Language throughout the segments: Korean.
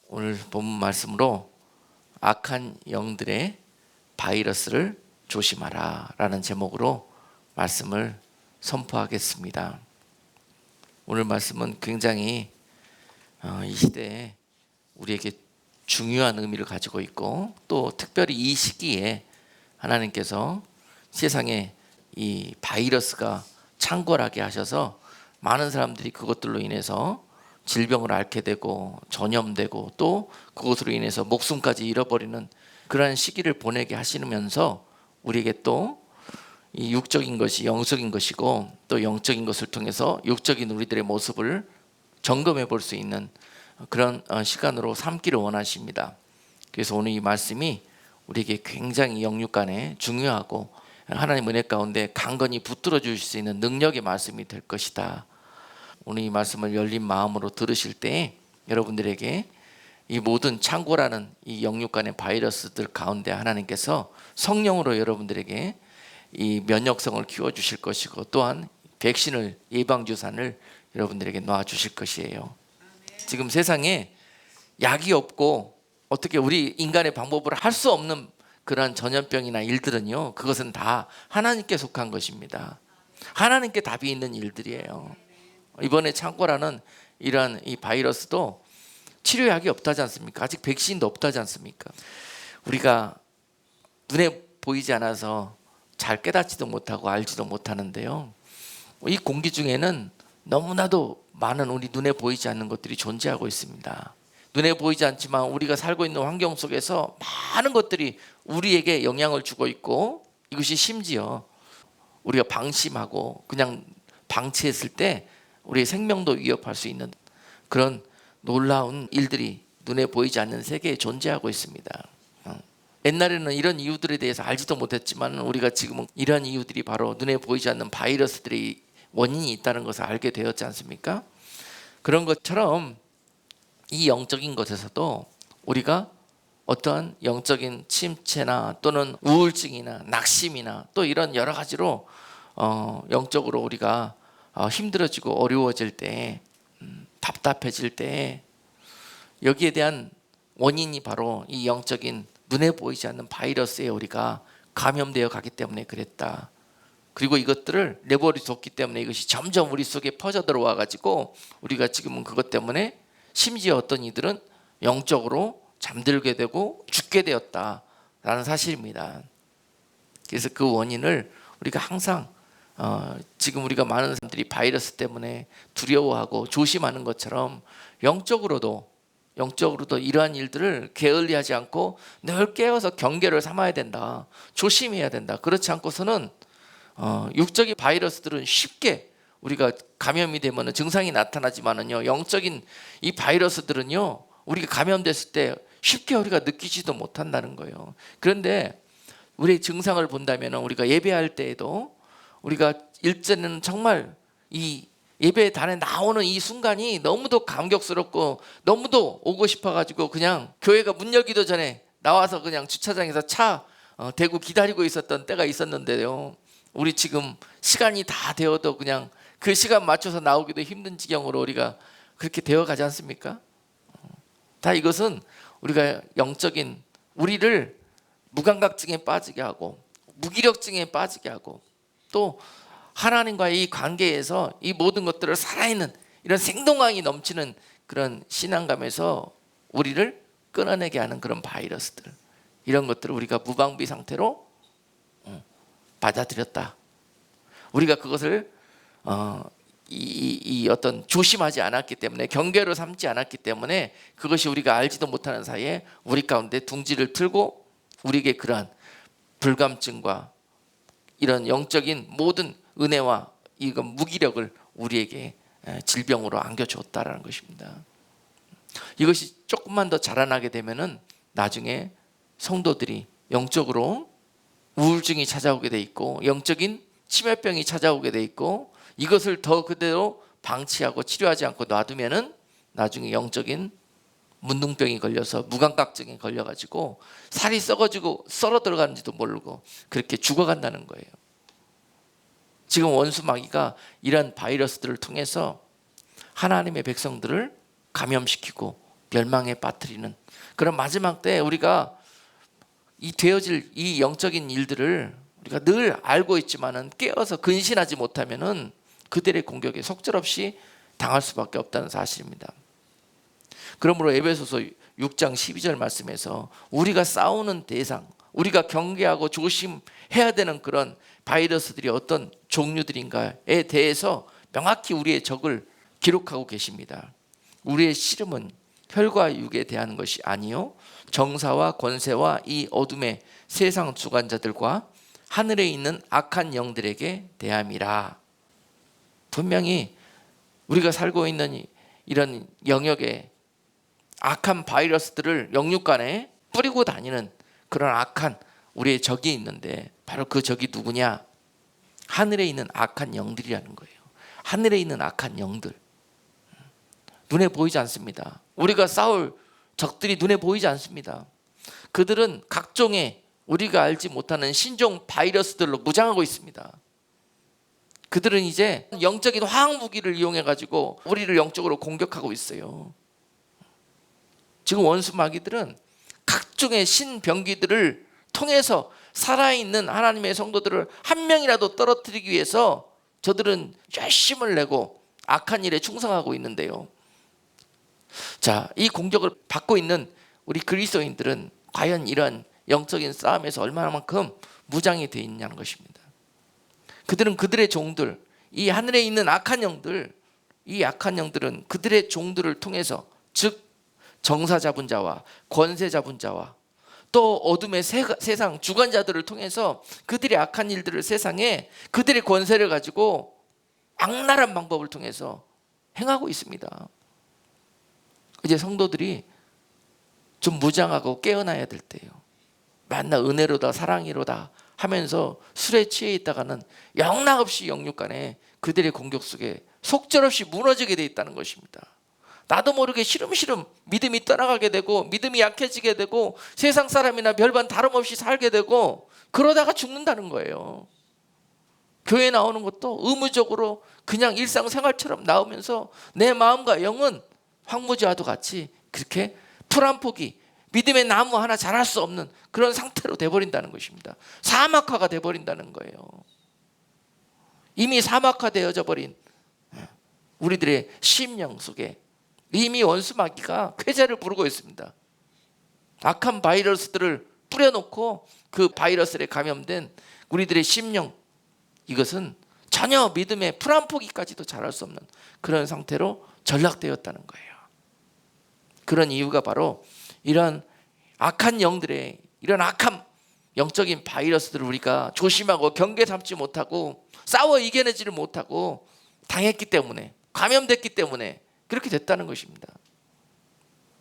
오늘 본문 말씀으로 악한 영들의 바이러스를 조심하라 라는 제목으로 말씀을 선포하겠습니다. 오늘 말씀은 굉장히 이 시대에 우리에게 중요한 의미를 가지고 있고, 또 특별히 이 시기에 하나님께서 세상에 이 바이러스가 창궐하게 하셔서 많은 사람들이 그것들로 인해서 질병을 앓게 되고 전염되고 또 그것으로 인해서 목숨까지 잃어버리는 그러한 시기를 보내게 하시면서 우리에게 또 이 육적인 것이 영적인 것이고, 또 영적인 것을 통해서 육적인 우리들의 모습을 점검해 볼 수 있는 그런 시간으로 삼기를 원하십니다. 그래서 오늘 이 말씀이 우리에게 굉장히 영육간에 중요하고 하나님 은혜 가운데 강건히 붙들어 주실 수 있는 능력의 말씀이 될 것이다. 오늘 이 말씀을 열린 마음으로 들으실 때 여러분들에게 이 모든 창고라는 이 영육간의 바이러스들 가운데 하나님께서 성령으로 여러분들에게 이 면역성을 키워주실 것이고, 또한 백신을, 예방주사를 여러분들에게 놔주실 것이에요. 지금 세상에 약이 없고 어떻게 우리 인간의 방법으로 할 수 없는 그러한 전염병이나 일들은요, 그것은 다 하나님께 속한 것입니다. 하나님께 답이 있는 일들이에요. 이번에 창고라는 이러한 이 바이러스도 치료약이 없다지 않습니까? 아직 백신도 없다지 않습니까? 우리가 눈에 보이지 않아서 잘 깨닫지도 못하고 알지도 못하는데요, 이 공기 중에는 너무나도 많은 우리 눈에 보이지 않는 것들이 존재하고 있습니다. 눈에 보이지 않지만 우리가 살고 있는 환경 속에서 많은 것들이 우리에게 영향을 주고 있고, 이것이 심지어 우리가 방심하고 그냥 방치했을 때 우리의 생명도 위협할 수 있는 그런 놀라운 일들이 눈에 보이지 않는 세계에 존재하고 있습니다. 옛날에는 이런 이유들에 대해서 알지도 못했지만 우리가 지금은 이런 이유들이 바로 눈에 보이지 않는 바이러스들이 원인이 있다는 것을 알게 되었지 않습니까? 그런 것처럼 이 영적인 것에서도 우리가 어떠한 영적인 침체나 또는 우울증이나 낙심이나 또 이런 여러 가지로 영적으로 우리가 힘들어지고 어려워질 때, 답답해질 때, 여기에 대한 원인이 바로 이 영적인 눈에 보이지 않는 바이러스에 우리가 감염되어 가기 때문에 그랬다. 그리고 이것들을 내버려 뒀기 때문에 이것이 점점 우리 속에 퍼져 들어와 가지고 우리가 지금은 그것 때문에 심지어 어떤 이들은 영적으로 잠들게 되고 죽게 되었다라는 사실입니다. 그래서 그 원인을 우리가 항상 지금 우리가 많은 사람들이 바이러스 때문에 두려워하고 조심하는 것처럼 영적으로도 이러한 일들을 게을리하지 않고 늘 깨어서 경계를 삼아야 된다. 조심해야 된다. 그렇지 않고서는 육적인 바이러스들은 쉽게 우리가 감염이 되면 증상이 나타나지만은요, 영적인 이 바이러스들은요, 우리가 감염됐을 때 쉽게 우리가 느끼지도 못한다는 거예요. 그런데 우리의 증상을 본다면 우리가 예배할 때에도 우리가 일제는 정말 이 예배단에 나오는 이 순간이 너무도 감격스럽고 너무도 오고 싶어가지고 그냥 교회가 문 열기도 전에 나와서 그냥 주차장에서 차 대고 기다리고 있었던 때가 있었는데요, 우리 지금 시간이 다 되어도 그냥 그 시간 맞춰서 나오기도 힘든 지경으로 우리가 그렇게 되어가지 않습니까? 다 이것은 우리가 영적인 우리를 무감각증에 빠지게 하고 무기력증에 빠지게 하고, 또 하나님과의 이 관계에서 이 모든 것들을 살아있는 이런 생동감이 넘치는 그런 신앙감에서 우리를 끊어내게 하는 그런 바이러스들, 이런 것들을 우리가 무방비 상태로 받아들였다. 우리가 그것을 이 어떤 조심하지 않았기 때문에, 경계로 삼지 않았기 때문에 그것이 우리가 알지도 못하는 사이에 우리 가운데 둥지를 틀고 우리에게 그러한 불감증과 이런 영적인 모든 은혜와 이건 무기력을 우리에게 질병으로 안겨주었다라는 것입니다. 이것이 조금만 더 자라나게 되면은 나중에 성도들이 영적으로 우울증이 찾아오게 돼 있고 영적인 치매병이 찾아오게 돼 있고, 이것을 더 그대로 방치하고 치료하지 않고 놔두면은 나중에 영적인 문둥병이 걸려서 무감각증에 걸려가지고 살이 썩어지고 썰어 들어가는지도 모르고 그렇게 죽어간다는 거예요. 지금 원수 마귀가 이런 바이러스들을 통해서 하나님의 백성들을 감염시키고 멸망에 빠뜨리는 그런 마지막 때 우리가 이 되어질 이 영적인 일들을 우리가 늘 알고 있지만은 깨어서 근신하지 못하면은 그들의 공격에 속절없이 당할 수밖에 없다는 사실입니다. 그러므로 에베소서 6장 12절 말씀에서 우리가 싸우는 대상, 우리가 경계하고 조심해야 되는 그런 바이러스들이 어떤 종류들인가에 대해서 명확히 우리의 적을 기록하고 계십니다. 우리의 씨름은 혈과 육에 대한 것이 아니요 정사와 권세와 이 어둠의 세상 주관자들과 하늘에 있는 악한 영들에게 대함이라. 분명히 우리가 살고 있는 이런 영역에 악한 바이러스들을 영육간에 뿌리고 다니는 그런 악한 우리의 적이 있는데 바로 그 적이 누구냐? 하늘에 있는 악한 영들이라는 거예요. 하늘에 있는 악한 영들. 눈에 보이지 않습니다. 우리가 싸울 적들이 눈에 보이지 않습니다. 그들은 각종의 우리가 알지 못하는 신종 바이러스들로 무장하고 있습니다. 그들은 이제 영적인 화학 무기를 이용해 가지고 우리를 영적으로 공격하고 있어요. 지금 원수 마귀들은 각종의 신병기들을 통해서 살아있는 하나님의 성도들을 한 명이라도 떨어뜨리기 위해서 저들은 열심을 내고 악한 일에 충성하고 있는데요. 자, 이 공격을 받고 있는 우리 그리스도인들은 과연 이런 영적인 싸움에서 얼마나만큼 무장이 되어 있냐는 것입니다. 그들은 그들의 종들, 이 하늘에 있는 악한 영들, 이 악한 영들은 그들의 종들을 통해서, 즉 정사 잡은 자와 권세 잡은 자와 또 어둠의 세상 주관자들을 통해서 그들의 악한 일들을 세상에 그들의 권세를 가지고 악랄한 방법을 통해서 행하고 있습니다. 이제 성도들이 좀 무장하고 깨어나야 될 때예요. 만나 은혜로다 사랑이로다 하면서 술에 취해 있다가는 영락없이 영육간에 그들의 공격 속에 속절없이 무너지게 돼 있다는 것입니다. 나도 모르게 시름시름 믿음이 떠나가게 되고 믿음이 약해지게 되고 세상 사람이나 별반 다름없이 살게 되고 그러다가 죽는다는 거예요. 교회 나오는 것도 의무적으로 그냥 일상생활처럼 나오면서 내 마음과 영은 황무지와도 같이 그렇게 풀 한 포기, 믿음의 나무 하나 자랄 수 없는 그런 상태로 돼버린다는 것입니다. 사막화가 돼버린다는 거예요. 이미 사막화되어져 버린 우리들의 심령 속에 이미 원수 마귀가 쾌재를 부르고 있습니다. 악한 바이러스들을 뿌려놓고 그 바이러스에 감염된 우리들의 심령, 이것은 전혀 믿음의 풀 한 포기까지도 자랄 수 없는 그런 상태로 전락되었다는 거예요. 그런 이유가 바로 이런 악한 영들의 이런 악한 영적인 바이러스들을 우리가 조심하고 경계 삼지 못하고 싸워 이겨내지를 못하고 당했기 때문에, 감염됐기 때문에 그렇게 됐다는 것입니다.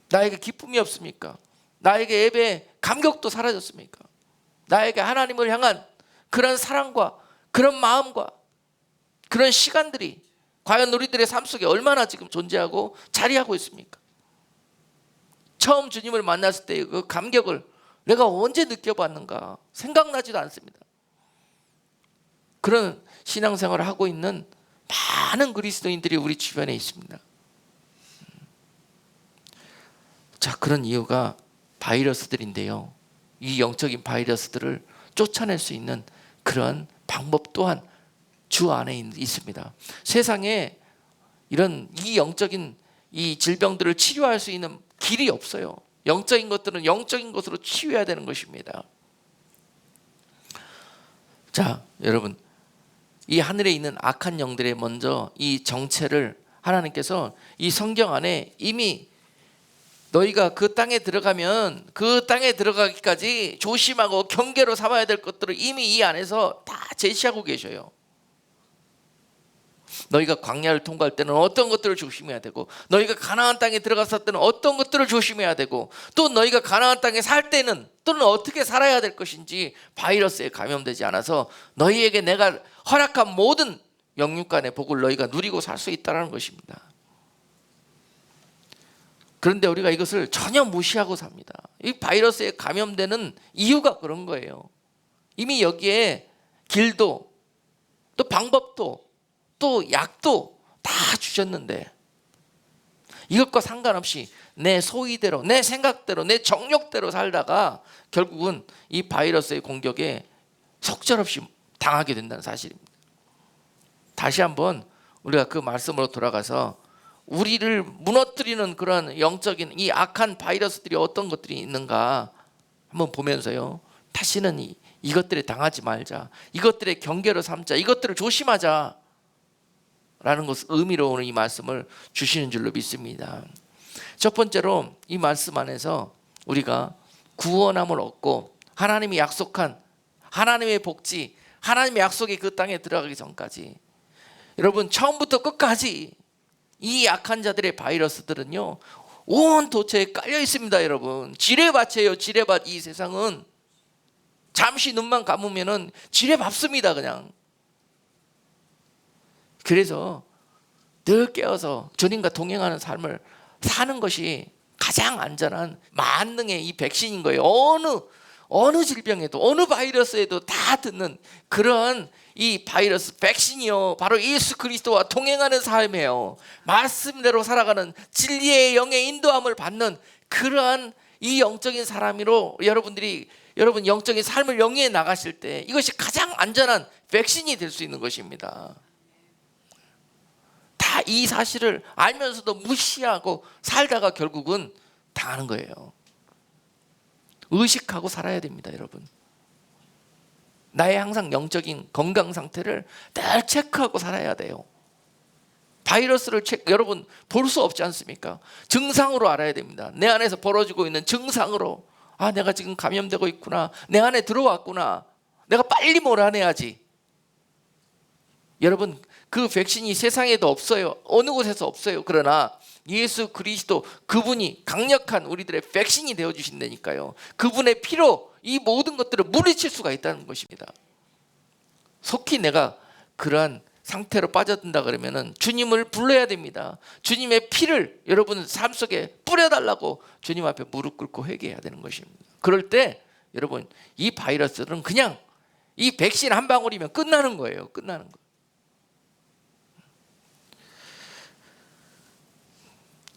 나에게 기쁨이 없습니까? 나에게 예배의 감격도 사라졌습니까? 나에게 하나님을 향한 그런 사랑과 그런 마음과 그런 시간들이 과연 우리들의 삶 속에 얼마나 지금 존재하고 자리하고 있습니까? 처음 주님을 만났을 때의 그 감격을 내가 언제 느껴봤는가 생각나지도 않습니다. 그런 신앙생활을 하고 있는 많은 그리스도인들이 우리 주변에 있습니다. 자, 그런 이유가 바이러스들인데요. 이 영적인 바이러스들을 쫓아낼 수 있는 그런 방법 또한 주 안에 있습니다. 세상에 이런 이 영적인 이 질병들을 치료할 수 있는 길이 없어요. 영적인 것들은 영적인 것으로 치유해야 되는 것입니다. 자, 여러분, 이 하늘에 있는 악한 영들의 먼저 이 정체를 하나님께서 이 성경 안에 이미 너희가 그 땅에 들어가면 그 땅에 들어가기까지 조심하고 경계로 삼아야 될 것들을 이미 이 안에서 다 제시하고 계셔요. 너희가 광야를 통과할 때는 어떤 것들을 조심해야 되고, 너희가 가나안 땅에 들어갔을 때는 어떤 것들을 조심해야 되고, 또 너희가 가나안 땅에 살 때는 또는 어떻게 살아야 될 것인지 바이러스에 감염되지 않아서 너희에게 내가 허락한 모든 영육간의 복을 너희가 누리고 살 수 있다는 것입니다. 그런데 우리가 이것을 전혀 무시하고 삽니다. 이 바이러스에 감염되는 이유가 그런 거예요. 이미 여기에 길도 또 방법도 또 약도 다 주셨는데 이것과 상관없이 내 소위대로, 내 생각대로, 내 정욕대로 살다가 결국은 이 바이러스의 공격에 속절없이 당하게 된다는 사실입니다. 다시 한번 우리가 그 말씀으로 돌아가서 우리를 무너뜨리는 그런 영적인 이 악한 바이러스들이 어떤 것들이 있는가 한번 보면서요, 다시는 이것들에 당하지 말자, 이것들의 경계로 삼자, 이것들을 조심하자 라는 것을 의미로 오늘 이 말씀을 주시는 줄로 믿습니다. 첫 번째로 이 말씀 안에서 우리가 구원함을 얻고 하나님이 약속한 하나님의 복지, 하나님의 약속이 그 땅에 들어가기 전까지, 여러분 처음부터 끝까지 이 약한 자들의 바이러스들은요 온 도처에 깔려 있습니다. 여러분 지뢰밭이에요. 지뢰밭. 이 세상은 잠시 눈만 감으면은 지뢰밟습니다. 그냥. 그래서 늘 깨어서 주님과 동행하는 삶을 사는 것이 가장 안전한 만능의 이 백신인 거예요. 어느 질병에도 어느 바이러스에도 다 듣는 그런 이 바이러스 백신이요, 바로 예수 그리스도와 동행하는 삶이에요. 말씀대로 살아가는 진리의 영의 인도함을 받는 그러한 이 영적인 사람으로 여러분 영적인 삶을 영위해 나가실 때 이것이 가장 안전한 백신이 될 수 있는 것입니다. 다 이 사실을 알면서도 무시하고 살다가 결국은 당하는 거예요. 의식하고 살아야 됩니다. 여러분 나의 항상 영적인 건강 상태를 늘 체크하고 살아야 돼요. 바이러스를 여러분 볼 수 없지 않습니까? 증상으로 알아야 됩니다. 내 안에서 벌어지고 있는 증상으로, 아 내가 지금 감염되고 있구나, 내 안에 들어왔구나, 내가 빨리 몰아내야지. 여러분 그 백신이 세상에도 없어요. 어느 곳에서 없어요. 그러나 예수 그리스도 그분이 강력한 우리들의 백신이 되어주신다니까요. 그분의 피로 이 모든 것들을 물리칠 수가 있다는 것입니다. 속히 내가 그러한 상태로 빠져든다 그러면은 주님을 불러야 됩니다. 주님의 피를 여러분 삶 속에 뿌려달라고 주님 앞에 무릎 꿇고 회개해야 되는 것입니다. 그럴 때 여러분 이 바이러스는 그냥 이 백신 한 방울이면 끝나는 거예요. 끝나는 거.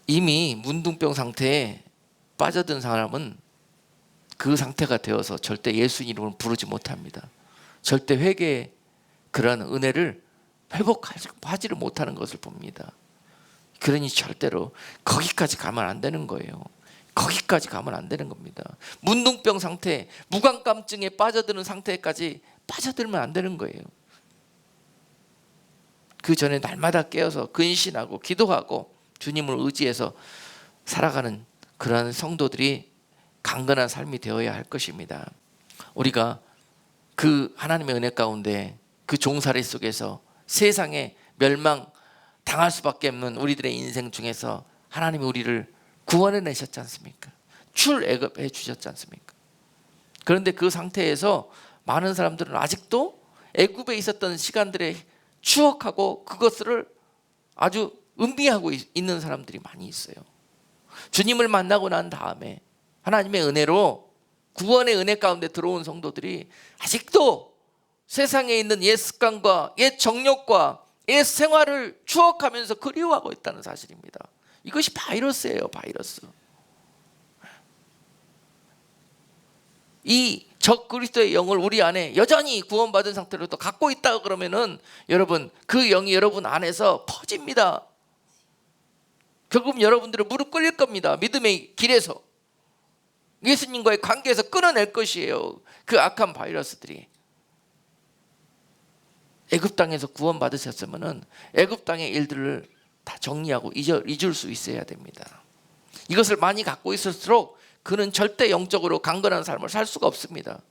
이미 문둥병 상태에 빠져든 사람은 그 상태가 되어서 절대 예수 이름을 부르지 못합니다. 절대 회개의 그런 은혜를 회복하지를 못하는 것을 봅니다. 그러니 절대로 거기까지 가면 안 되는 거예요. 거기까지 가면 안 되는 겁니다. 문둥병 상태, 무감감증에 빠져드는 상태까지 빠져들면 안 되는 거예요. 그 전에 날마다 깨어서 근신하고 기도하고 주님을 의지해서 살아가는 그런 성도들이 강건한 삶이 되어야 할 것입니다. 우리가 그 하나님의 은혜 가운데 그 종살이 속에서 세상에 멸망 당할 수밖에 없는 우리들의 인생 중에서 하나님이 우리를 구원해 내셨지 않습니까? 출애굽해 주셨지 않습니까? 그런데 그 상태에서 많은 사람들은 아직도 애굽에 있었던 시간들에 추억하고 그것을 아주 음미하고 있는 사람들이 많이 있어요. 주님을 만나고 난 다음에 하나님의 은혜로 구원의 은혜 가운데 들어온 성도들이 아직도 세상에 있는 옛 습관과 옛 정욕과 옛 생활을 추억하면서 그리워하고 있다는 사실입니다. 이것이 바이러스예요. 바이러스. 이 적 그리스도의 영을 우리 안에 여전히 구원받은 상태로 또 갖고 있다 그러면은 여러분 그 영이 여러분 안에서 퍼집니다. 결국 여러분들은 무릎 꿇릴 겁니다. 믿음의 길에서 예수님과의 관계에서 끊어낼 것이에요. 그 악한 바이러스들이. 애굽 땅에서 구원 받으셨으면은 애굽 땅의 일들을 다 정리하고 잊을 수 있어야 됩니다. 이것을 많이 갖고 있을수록 그는 절대 영적으로 강건한 삶을 살 수가 없습니다.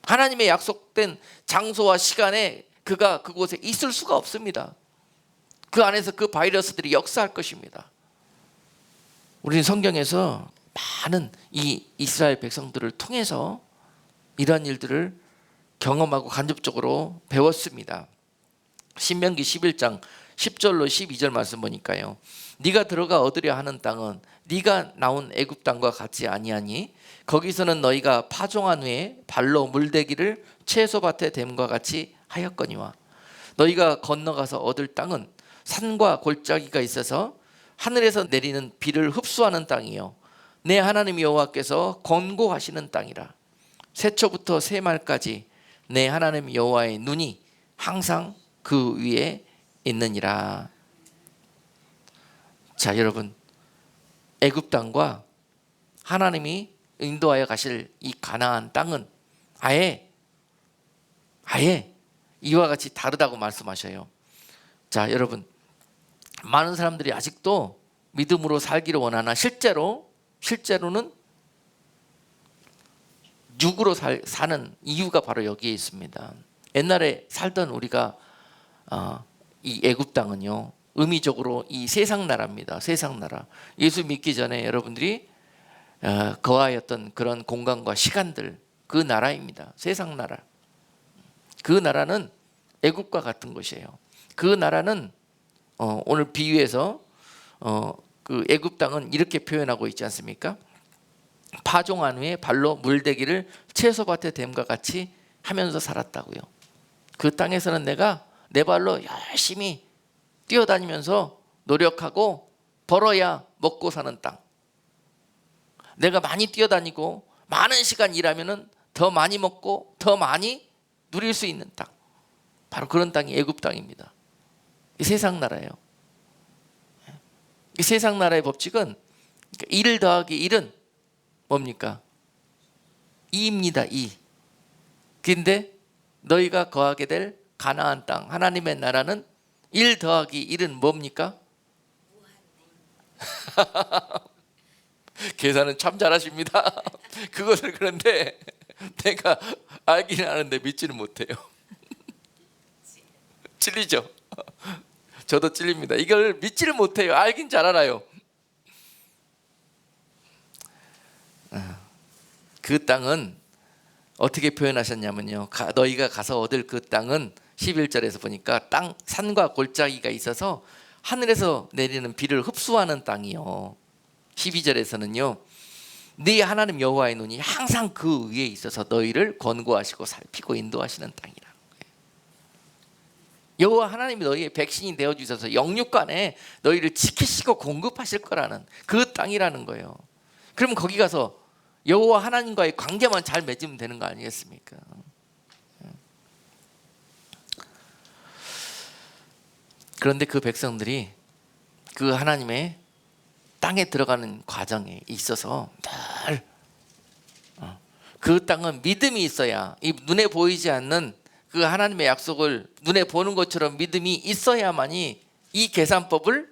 하나님의 약속된 장소와 시간에 그가 그곳에 있을 수가 없습니다. 그 안에서 그 바이러스들이 역사할 것입니다. 우리는 성경에서 많은 이 이스라엘 백성들을 통해서 이러한 일들을 경험하고 간접적으로 배웠습니다. 신명기 11장 10절로 12절 말씀 보니까요, 네가 들어가 얻으려 하는 땅은 네가 나온 애굽 땅과 같지 아니하니 거기서는 너희가 파종한 후에 발로 물대기를 채소밭에 댐과 같이 하였거니와 너희가 건너가서 얻을 땅은 산과 골짜기가 있어서 하늘에서 내리는 비를 흡수하는 땅이요 내 하나님 여호와께서 권고하시는 땅이라. 새초부터 새말까지 내 하나님 여호와의 눈이 항상 그 위에 있느니라. 자, 여러분, 애굽 땅과 하나님이 인도하여 가실 이 가나안 땅은 아예 이와 같이 다르다고 말씀하셔요. 자, 여러분, 많은 사람들이 아직도 믿음으로 살기를 원하나 실제로는 육으로 사는 이유가 바로 여기에 있습니다. 옛날에 살던 우리가 이 애굽 땅은요, 의미적으로 이 세상 나라입니다. 세상 나라. 예수 믿기 전에 여러분들이 거하였던 그런 공간과 시간들, 그 나라입니다. 세상 나라. 그 나라는 애굽과 같은 것이에요. 그 나라는 오늘 비유에서 그 애굽 땅은 이렇게 표현하고 있지 않습니까? 파종한 후에 발로 물대기를 채소밭에 댐과 같이 하면서 살았다고요. 그 땅에서는 내가 내 발로 열심히 뛰어다니면서 노력하고 벌어야 먹고 사는 땅. 내가 많이 뛰어다니고 많은 시간 일하면 더 많이 먹고 더 많이 누릴 수 있는 땅. 바로 그런 땅이 애굽 땅입니다. 이 세상 나라예요. 이 세상 나라의 법칙은 1 더하기 1은 뭡니까? 2입니다. 2. 근데 너희가 거하게 될 가나안 땅, 하나님의 나라는 1 더하기 1은 뭡니까? 계산은 참 잘하십니다. 그것을 그런데 내가 알기는 아는데 믿지는 못해요. 찔리죠? 저도 찔립니다. 이걸 믿지를 못해요. 알긴 잘 알아요. 그 땅은 어떻게 표현하셨냐면요, 너희가 가서 얻을 그 땅은 11절에서 보니까 땅 산과 골짜기가 있어서 하늘에서 내리는 비를 흡수하는 땅이요. 12절에서는요, 네 하나님 여호와의 눈이 항상 그 위에 있어서 너희를 권고하시고 살피고 인도하시는 땅이라. 여호와 하나님이 너희의 백신이 되어 주셔서 영육간에 너희를 지키시고 공급하실 거라는 그 땅이라는 거예요. 그러면 거기 가서 여호와 하나님과의 관계만 잘 맺으면 되는 거 아니겠습니까? 그런데 그 백성들이 그 하나님의 땅에 들어가는 과정에 있어서 늘 그 땅은 믿음이 있어야, 이 눈에 보이지 않는 그 하나님의 약속을 눈에 보는 것처럼 믿음이 있어야만이 이 계산법을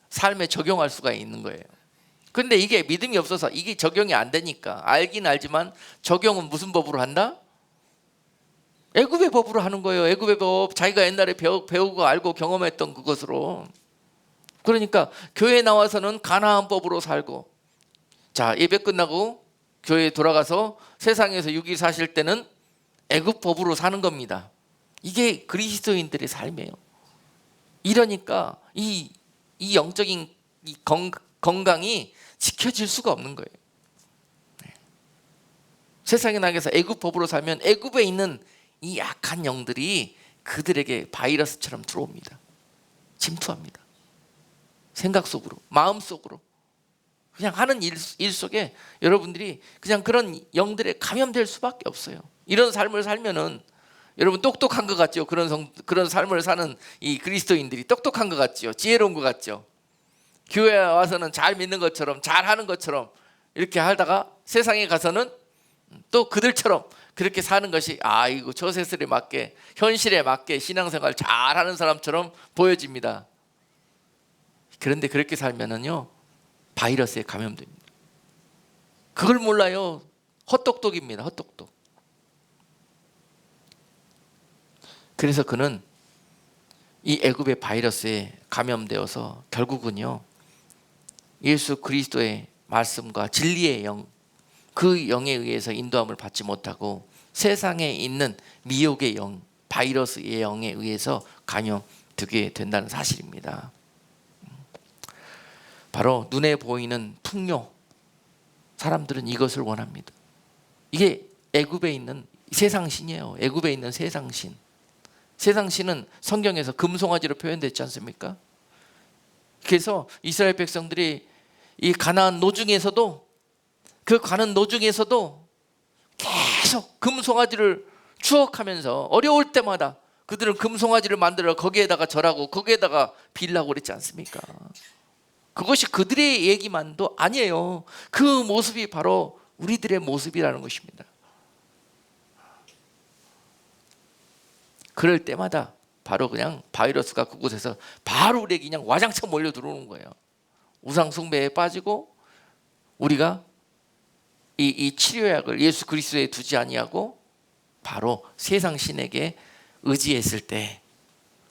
삶에 적용할 수가 있는 거예요. 근데 이게 믿음이 없어서 이게 적용이 안 되니까, 알긴 알지만 적용은 무슨 법으로 한다? 애굽의 법으로 하는 거예요. 애굽의 법, 자기가 옛날에 배우고 알고 경험했던 그것으로. 그러니까 교회 나와서는 가나안 법으로 살고, 자, 예배 끝나고 교회에 돌아가서 세상에서 6일 사실 때는 애굽 법으로 사는 겁니다. 이게 그리스도인들의 삶이에요. 이러니까 이 영적인 이 건강이 지켜질 수가 없는 거예요. 세상에 나가서 애굽 법으로 살면 애굽에 있는 이 약한 영들이 그들에게 바이러스처럼 들어옵니다. 침투합니다. 생각 속으로, 마음 속으로, 그냥 하는 일 속에 여러분들이 그냥 그런 영들에 감염될 수밖에 없어요. 이런 삶을 살면은 여러분 똑똑한 것 같죠? 그런 삶을 사는 이 그리스도인들이 똑똑한 것 같죠? 지혜로운 것 같죠? 교회에 와서는 잘 믿는 것처럼, 잘 하는 것처럼 이렇게 하다가 세상에 가서는 또 그들처럼 그렇게 사는 것이, 이거 저 세상에 맞게, 현실에 맞게 신앙생활 잘 하는 사람처럼 보여집니다. 그런데 그렇게 살면은요, 바이러스에 감염됩니다. 그걸 몰라요. 헛똑똑입니다. 헛똑똑. 그래서 그는 이 애굽의 바이러스에 감염되어서 결국은요, 예수 그리스도의 말씀과 진리의 영, 그 영에 의해서 인도함을 받지 못하고 세상에 있는 미혹의 영, 바이러스의 영에 의해서 감염되게 된다는 사실입니다. 바로 눈에 보이는 풍요, 사람들은 이것을 원합니다. 이게 애굽에 있는 세상신이에요. 애굽에 있는 세상신. 세상신은 성경에서 금송아지로 표현됐지 않습니까? 그래서 이스라엘 백성들이 이 가나안 노중에서도, 그 가는 노중에서도 계속 금송아지를 추억하면서 어려울 때마다 그들은 금송아지를 만들어 거기에다가 절하고 거기에다가 빌라고 그랬지 않습니까? 그것이 그들의 얘기만도 아니에요. 그 모습이 바로 우리들의 모습이라는 것입니다. 그럴 때마다 바로 그냥 바이러스가 그곳에서 바로 우리에게 그냥 와장창 몰려 들어오는 거예요. 우상 숭배에 빠지고 우리가 이 치료약을 예수 그리스도에 두지 아니하고 바로 세상 신에게 의지했을 때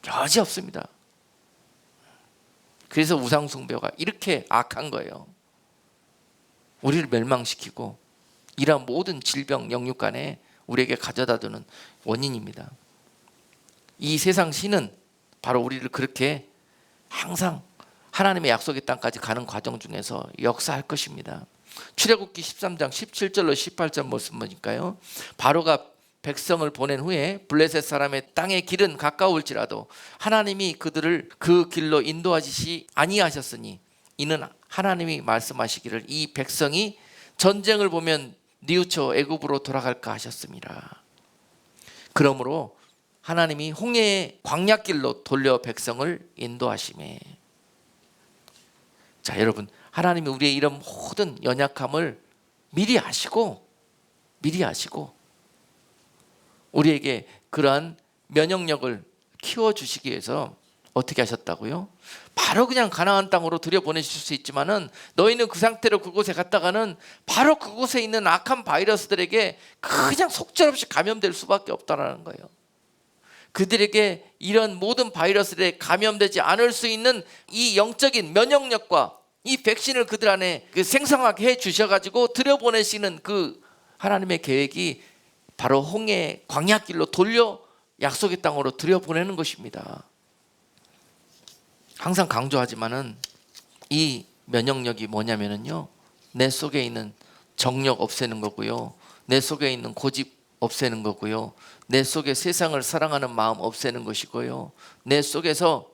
여지 없습니다. 그래서 우상 숭배가 이렇게 악한 거예요. 우리를 멸망시키고 이러한 모든 질병, 영육간에 우리에게 가져다 두는 원인입니다. 이 세상 신은 바로 우리를 그렇게 항상 하나님의 약속의 땅까지 가는 과정 중에서 역사할 것입니다. 출애굽기 13장 17절로 18절 말씀 보니까요, 바로가 백성을 보낸 후에 블레셋 사람의 땅의 길은 가까울지라도 하나님이 그들을 그 길로 인도하시지 아니하셨으니 이는 하나님이 말씀하시기를 이 백성이 전쟁을 보면 뉘우쳐 애굽으로 돌아갈까 하셨습니다. 그러므로 하나님이 홍해의 광야길로 돌려 백성을 인도하시매. 자, 여러분, 하나님이 우리의 이런 모든 연약함을 미리 아시고 우리에게 그러한 면역력을 키워주시기 위해서 어떻게 하셨다고요? 바로 그냥 가나안 땅으로 들여보내실 수 있지만은 너희는 그 상태로 그곳에 갔다가는 바로 그곳에 있는 악한 바이러스들에게 그냥 속절없이 감염될 수밖에 없다라는 거예요. 그들에게 이런 모든 바이러스에 감염되지 않을 수 있는 이 영적인 면역력과 이 백신을 그들 안에 생성하게 해 주셔가지고 들여보내시는 그 하나님의 계획이 바로 홍해 광야길로 돌려 약속의 땅으로 들여보내는 것입니다. 항상 강조하지만은 이 면역력이 뭐냐면은요, 내 속에 있는 정력 없애는 거고요, 내 속에 있는 고집 없애는 거고요, 내 속에 세상을 사랑하는 마음 없애는 것이고요, 내 속에서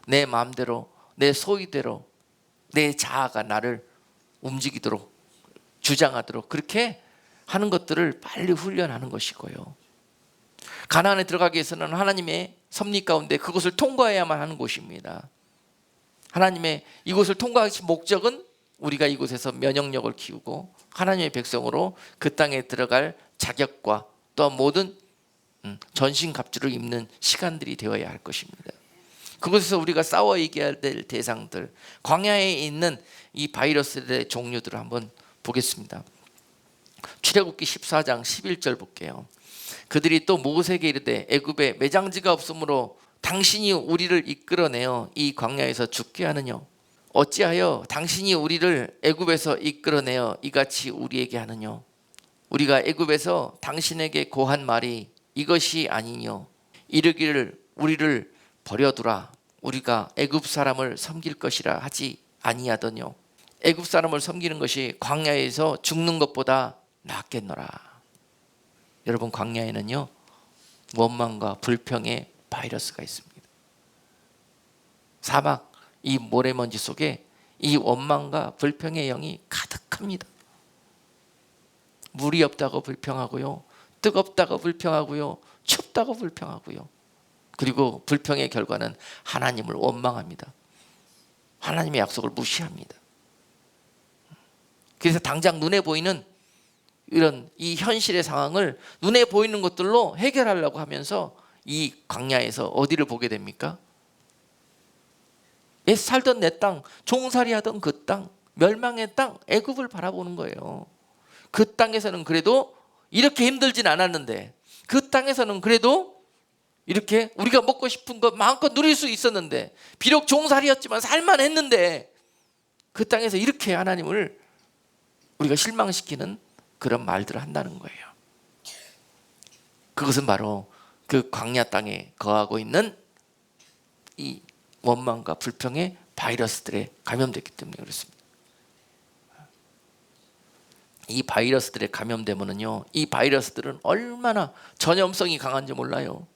내 마음대로 내 소위대로 내 자아가 나를 움직이도록 주장하도록 그렇게 하는 것들을 빨리 훈련하는 것이고요, 가나안에 들어가기 위해서는 하나님의 섭리 가운데 그것을 통과해야만 하는 곳입니다. 하나님의 이곳을 통과하신 목적은 우리가 이곳에서 면역력을 키우고 하나님의 백성으로 그 땅에 들어갈 자격과 또한 모든 전신갑주를 입는 시간들이 되어야 할 것입니다. 그곳에서 우리가 싸워 이겨야 될 대상들, 광야에 있는 이 바이러스의 종류들을 한번 보겠습니다. 출애굽기 14장 11절 볼게요. 그들이 또 모세에게 이르되 애굽에 매장지가 없으므로 당신이 우리를 이끌어내어 이 광야에서 죽게 하느냐? 어찌하여 당신이 우리를 애굽에서 이끌어내어 이같이 우리에게 하느냐? 우리가 애굽에서 당신에게 고한 말이 이것이 아니뇨? 이르기를 우리를 버려두라, 우리가 애굽 사람을 섬길 것이라 하지 아니하더뇨? 애굽 사람을 섬기는 것이 광야에서 죽는 것보다 낫겠노라. 여러분, 광야에는요, 원망과 불평의 바이러스가 있습니다. 사막 이 모래먼지 속에 이 원망과 불평의 영이 가득합니다. 물이 없다고 불평하고요, 뜨겁다고 불평하고요, 춥다고 불평하고요, 그리고 불평의 결과는 하나님을 원망합니다. 하나님의 약속을 무시합니다. 그래서 당장 눈에 보이는 이런 이 현실의 상황을 눈에 보이는 것들로 해결하려고 하면서 이 광야에서 어디를 보게 됩니까? 살던 내 땅, 종살이하던 그 땅, 멸망의 땅, 애굽을 바라보는 거예요. 그 땅에서는 그래도 이렇게 힘들진 않았는데, 그 땅에서는 그래도 이렇게 우리가 먹고 싶은 것 마음껏 누릴 수 있었는데, 비록 종살이였지만 살만했는데, 그 땅에서 이렇게 하나님을 우리가 실망시키는 그런 말들을 한다는 거예요. 그것은 바로 그 광야 땅에 거하고 있는 이 원망과 불평의 바이러스들에 감염됐기 때문에 그렇습니다. 이 바이러스들에 감염되면은요, 이 바이러스들은 얼마나 전염성이 강한지 몰라요.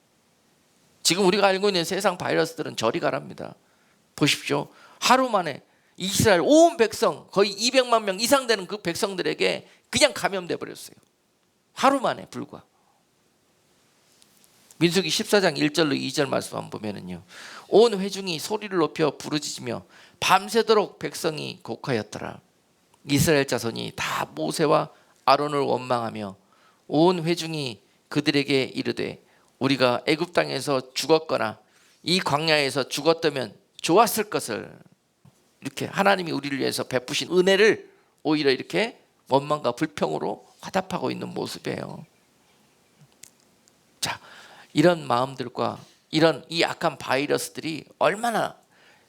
지금 우리가 알고 있는 세상 바이러스들은 저리 가랍니다. 보십시오. 하루 만에 이스라엘 온 백성 거의 200만 명 이상 되는 그 백성들에게 그냥 감염돼 버렸어요. 하루 만에 불과. 민수기 14장 1절로 2절 말씀 한번 보면은요. 온 회중이 소리를 높여 부르짖으며 밤새도록 백성이 곡하였더라. 이스라엘 자손이 다 모세와 아론을 원망하며 온 회중이 그들에게 이르되 우리가 애굽 땅에서 죽었거나 이 광야에서 죽었다면 좋았을 것을, 이렇게 하나님이 우리를 위해서 베푸신 은혜를 오히려 이렇게 원망과 불평으로 화답하고 있는 모습이에요. 자, 이런 마음들과 이런 이 악한 바이러스들이 얼마나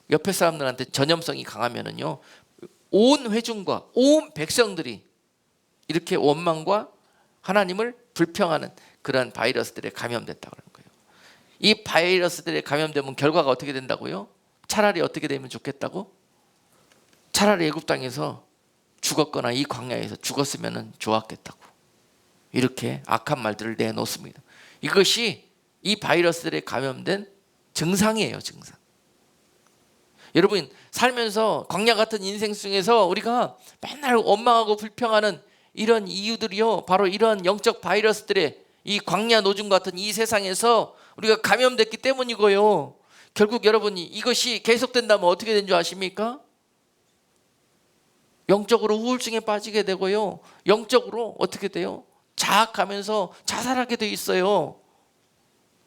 옆에 사람들한테 전염성이 강하면은요, 온 회중과 온 백성들이 이렇게 원망과 하나님을 불평하는 그런 바이러스들에 감염됐다고 하는 거예요. 이 바이러스들에 감염되면 결과가 어떻게 된다고요? 차라리 어떻게 되면 좋겠다고? 차라리 애굽 땅에서 죽었거나 이 광야에서 죽었으면 좋았겠다고, 이렇게 악한 말들을 내놓습니다. 이것이 이 바이러스들에 감염된 증상이에요. 증상. 여러분, 살면서 광야 같은 인생 중에서 우리가 맨날 원망하고 불평하는 이런 이유들이요, 바로 이런 영적 바이러스들의 이 광야 노중 같은 이 세상에서 우리가 감염됐기 때문이고요. 결국 여러분이 이것이 계속된다면 어떻게 된 줄 아십니까? 영적으로 우울증에 빠지게 되고요, 영적으로 어떻게 돼요? 자학하면서 자살하게 돼 있어요.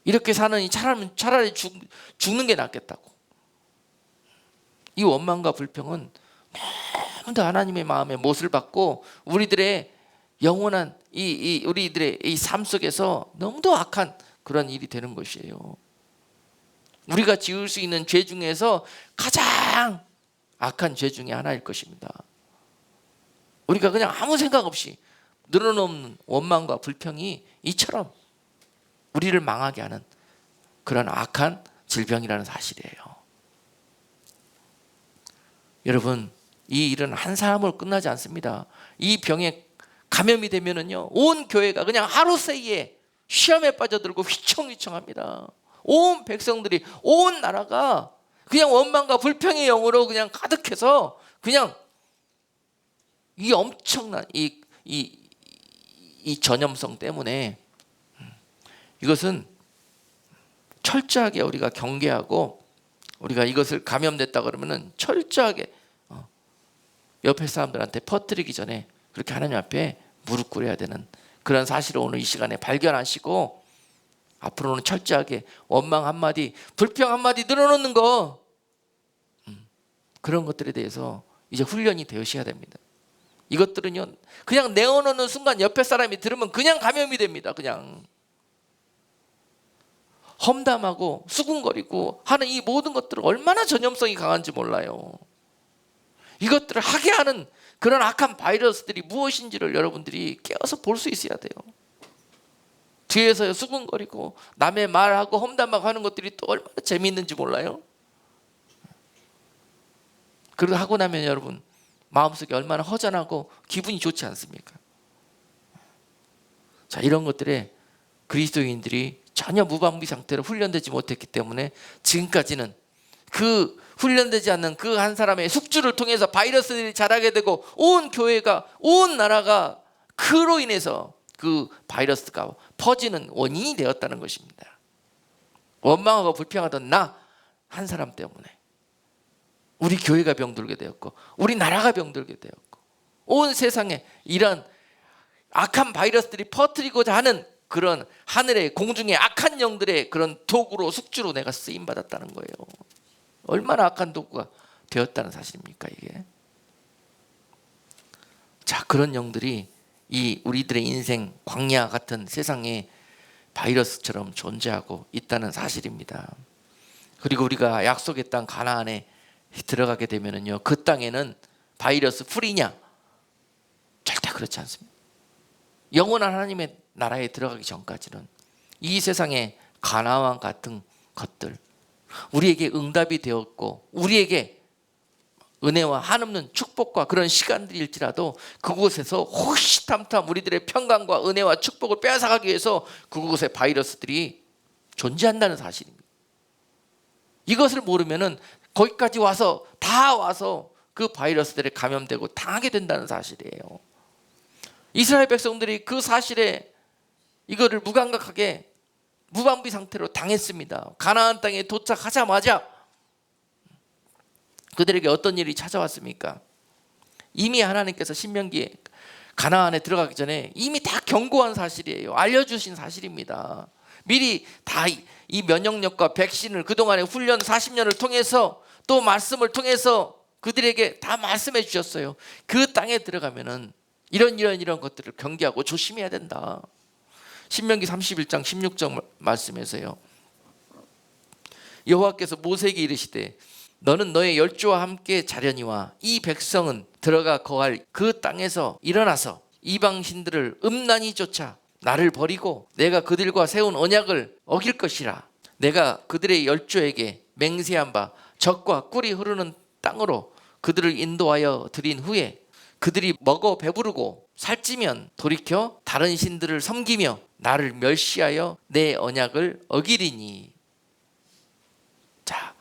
이렇게 사느니 차라리 죽는 게 낫겠다고. 이 원망과 불평은 너무도 하나님의 마음에 못을 받고 우리들의 영원한 우리들의 이 삶 속에서 너무도 악한 그런 일이 되는 것이에요. 우리가 지을 수 있는 죄 중에서 가장 악한 죄 중에 하나일 것입니다. 우리가 그냥 아무 생각 없이 늘어놓는 원망과 불평이 이처럼 우리를 망하게 하는 그런 악한 질병이라는 사실이에요. 여러분, 이 일은 한 사람으로 끝나지 않습니다. 이 병에 감염이 되면은요, 온 교회가 그냥 하루 사이에 시험에 빠져들고 휘청휘청합니다. 온 백성들이, 온 나라가 그냥 원망과 불평의 영으로 그냥 가득해서 그냥 이 엄청난 이 전염성 때문에 이것은 철저하게 우리가 경계하고, 우리가 이것을 감염됐다 그러면은 철저하게 옆에 사람들한테 퍼뜨리기 전에 그렇게 하나님 앞에 무릎 꿇어야 되는 그런 사실을 오늘 이 시간에 발견하시고, 앞으로는 철저하게 원망 한마디, 불평 한마디 늘어놓는 거, 그런 것들에 대해서 이제 훈련이 되셔야 됩니다. 이것들은요, 그냥 내어놓는 순간 옆에 사람이 들으면 그냥 감염이 됩니다. 그냥 험담하고 수군거리고 하는 이 모든 것들은 얼마나 전염성이 강한지 몰라요. 이것들을 하게 하는 그런 악한 바이러스들이 무엇인지를 여러분들이 깨어서 볼 수 있어야 돼요. 뒤에서 수군거리고 남의 말하고 험담하고 하는 것들이 또 얼마나 재미있는지 몰라요. 그러고 하고 나면 여러분 마음속에 얼마나 허전하고 기분이 좋지 않습니까? 자, 이런 것들에 그리스도인들이 전혀 무방비 상태로 훈련되지 못했기 때문에 지금까지는 그 훈련되지 않는 그 한 사람의 숙주를 통해서 바이러스들이 자라게 되고 온 교회가, 온 나라가 그로 인해서 그 바이러스가 퍼지는 원인이 되었다는 것입니다. 원망하고 불평하던 나 한 사람 때문에 우리 교회가 병들게 되었고 우리 나라가 병들게 되었고 온 세상에 이런 악한 바이러스들이 퍼뜨리고자 하는 그런 하늘의 공중의 악한 영들의 그런 도구로, 숙주로 내가 쓰임받았다는 거예요. 얼마나 악한 도구가 되었다는 사실입니까 이게? 자, 그런 영들이 이 우리들의 인생 광야 같은 세상에 바이러스처럼 존재하고 있다는 사실입니다. 그리고 우리가 약속의 땅 가나안에 들어가게 되면은요, 그 땅에는 바이러스 풀이냐? 절대 그렇지 않습니다. 영원한 하나님의 나라에 들어가기 전까지는 이 세상의 가나안 같은 것들, 우리에게 응답이 되었고 우리에게 은혜와 한없는 축복과 그런 시간들일지라도 그곳에서 호시탐탐 우리들의 평강과 은혜와 축복을 빼앗아가기 위해서 그곳에 바이러스들이 존재한다는 사실입니다. 이것을 모르면은 거기까지 와서 다 와서 그 바이러스들에 감염되고 당하게 된다는 사실이에요. 이스라엘 백성들이 그 사실에 이거를 무감각하게 무방비 상태로 당했습니다. 가나안 땅에 도착하자마자 그들에게 어떤 일이 찾아왔습니까? 이미 하나님께서 신명기에 가나안에 들어가기 전에 이미 다 경고한 사실이에요. 알려주신 사실입니다. 미리 다 이 면역력과 백신을 그동안의 훈련 40년을 통해서 또 말씀을 통해서 그들에게 다 말씀해 주셨어요. 그 땅에 들어가면은 이런 것들을 경계하고 조심해야 된다. 신명기 31장 16절 말씀에서요, 여호와께서 모세에게 이르시되 너는 너의 열조와 함께 자려니와 이 백성은 들어가 거할 그 땅에서 일어나서 이방 신들을 음란히 쫓아 나를 버리고 내가 그들과 세운 언약을 어길 것이라. 내가 그들의 열조에게 맹세한 바 젖과 꿀이 흐르는 땅으로 그들을 인도하여 드린 후에 그들이 먹어 배부르고 살찌면 돌이켜 다른 신들을 섬기며 나를 멸시하여 내 언약을 어기리니. 자,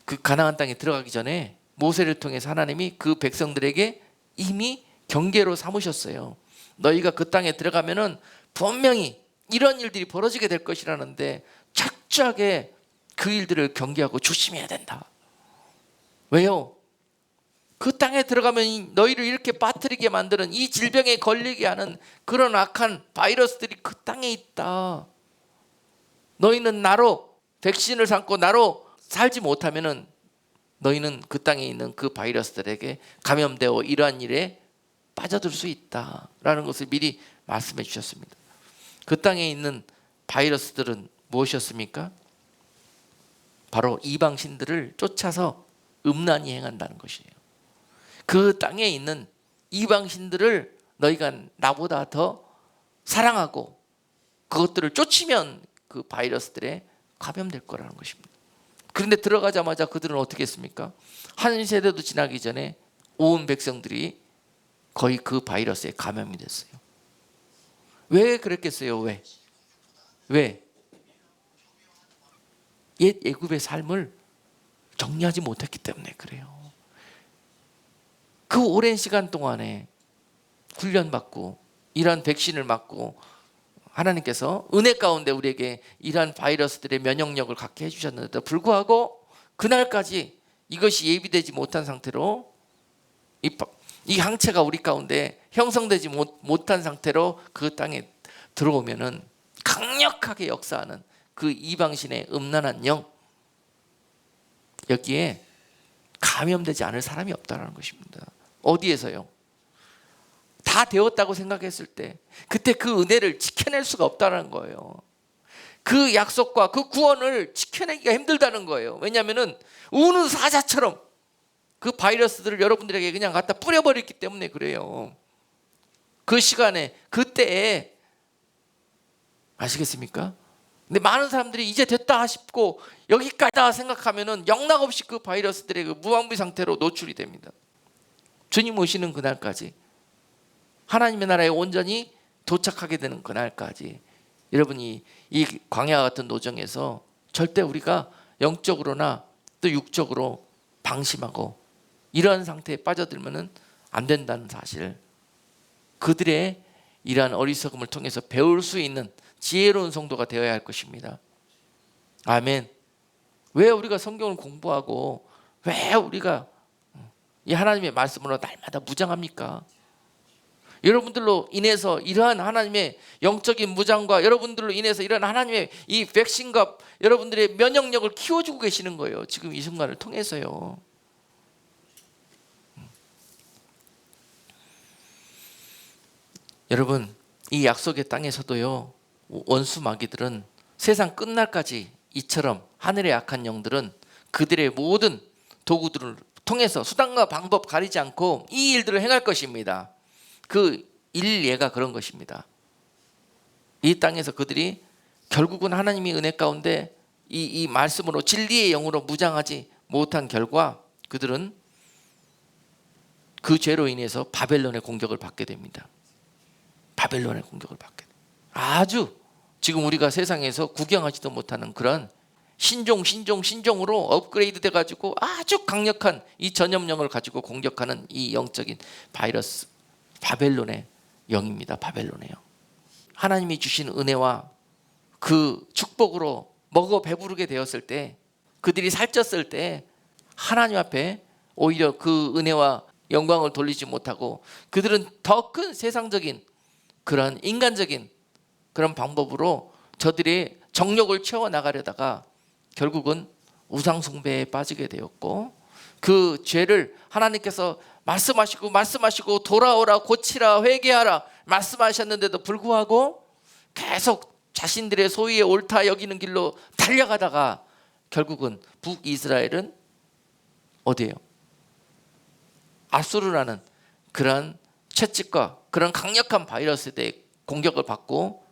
그 가나안 땅에 들어가기 전에 모세를 통해서 하나님이 그 백성들에게 이미 경계로 삼으셨어요. 너희가 그 땅에 들어가면은 분명히 이런 일들이 벌어지게 될 것이라는데 철저하게 그 일들을 경계하고 조심해야 된다. 왜요? 그 땅에 들어가면 너희를 이렇게 빠뜨리게 만드는 이 질병에 걸리게 하는 그런 악한 바이러스들이 그 땅에 있다. 너희는 나로 백신을 삼고 나로 살지 못하면은 너희는 그 땅에 있는 그 바이러스들에게 감염되어 이러한 일에 빠져들 수 있다라는 것을 미리 말씀해 주셨습니다. 그 땅에 있는 바이러스들은 무엇이었습니까? 바로 이방 신들을 쫓아서 음란히 행한다는 것이에요. 그 땅에 있는 이방 신들을 너희가 나보다 더 사랑하고 그것들을 쫓으면 그 바이러스들에 감염될 거라는 것입니다. 그런데 들어가자마자 그들은 어떻게 했습니까? 한 세대도 지나기 전에 온 백성들이 거의 그 바이러스에 감염이 됐어요. 왜 그랬겠어요? 왜? 옛 애굽의 삶을 정리하지 못했기 때문에 그래요. 그 오랜 시간 동안에 훈련받고 이러한 백신을 맞고 하나님께서 은혜 가운데 우리에게 이러한 바이러스들의 면역력을 갖게 해주셨는데도 불구하고 그날까지 이것이 예비되지 못한 상태로 이 항체가 우리 가운데 형성되지 못한 상태로 그 땅에 들어오면은 강력하게 역사하는 그 이방신의 음란한 영, 여기에 감염되지 않을 사람이 없다는 것입니다. 어디에서요? 다 되었다고 생각했을 때 그때 그 은혜를 지켜낼 수가 없다는 거예요. 그 약속과 그 구원을 지켜내기가 힘들다는 거예요. 왜냐하면 우는 사자처럼 그 바이러스들을 여러분들에게 그냥 갖다 뿌려버렸기 때문에 그래요. 그 시간에 그때에 아시겠습니까? 근데 많은 사람들이 이제 됐다 싶고 여기까지다 생각하면은 영락없이 그 바이러스들의 그 무방비 상태로 노출이 됩니다. 주님 오시는 그날까지, 하나님의 나라에 온전히 도착하게 되는 그날까지 여러분이 이 광야 같은 노정에서 절대 우리가 영적으로나 또 육적으로 방심하고 이러한 상태에 빠져들면 안 된다는 사실, 그들의 이러한 어리석음을 통해서 배울 수 있는 지혜로운 성도가 되어야 할 것입니다. 아멘. 왜 우리가 성경을 공부하고 왜 우리가 이 하나님의 말씀으로 날마다 무장합니까? 여러분들로 인해서 이러한 하나님의 영적인 무장과 여러분들로 인해서 이러한 하나님의 이 백신과 여러분들의 면역력을 키워주고 계시는 거예요. 지금 이 순간을 통해서요. 여러분, 이 약속의 땅에서도요, 원수 마귀들은 세상 끝날까지 이처럼 하늘의 악한 영들은 그들의 모든 도구들을 통해서 수단과 방법 가리지 않고 이 일들을 행할 것입니다. 그 일예가 그런 것입니다. 이 땅에서 그들이 결국은 하나님의 은혜 가운데 이 말씀으로 진리의 영으로 무장하지 못한 결과 그들은 그 죄로 인해서 바벨론의 공격을 받게 됩니다. 바벨론의 공격을 받게 됩니다. 아주 지금 우리가 세상에서 구경하지도 못하는 그런 신종으로 업그레이드 돼가지고 아주 강력한 이 전염력을 가지고 공격하는 이 영적인 바이러스, 바벨론의 영입니다. 바벨론의 영. 하나님이 주신 은혜와 그 축복으로 먹어 배부르게 되었을 때, 그들이 살쪘을 때 하나님 앞에 오히려 그 은혜와 영광을 돌리지 못하고 그들은 더 큰 세상적인 그런 인간적인 그런 방법으로 저들의 정욕을 채워나가려다가 결국은 우상숭배에 빠지게 되었고, 그 죄를 하나님께서 말씀하시고 돌아오라, 고치라, 회개하라 말씀하셨는데도 불구하고 계속 자신들의 소위에 옳다 여기는 길로 달려가다가 결국은 북이스라엘은 어디예요? 아수르라는 그런 채찍과 그런 강력한 바이러스에 대해 공격을 받고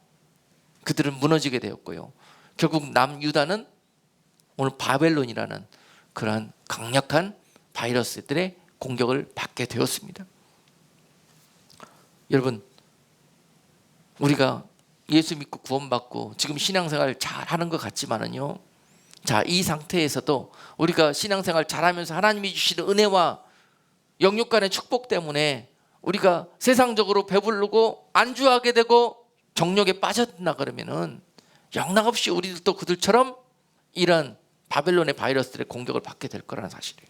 그들은 무너지게 되었고요. 결국 남유다는 오늘 바벨론이라는 그러한 강력한 바이러스들의 공격을 받게 되었습니다. 여러분, 우리가 예수 믿고 구원받고 지금 신앙생활 잘하는 것 같지만은요, 자, 이 상태에서도 우리가 신앙생활 잘하면서 하나님이 주시는 은혜와 영육 간의 축복 때문에 우리가 세상적으로 배부르고 안주하게 되고 정욕에 빠졌나 그러면은 영락없이 우리들도 그들처럼 이런 바벨론의 바이러스들의 공격을 받게 될 거라는 사실이에요.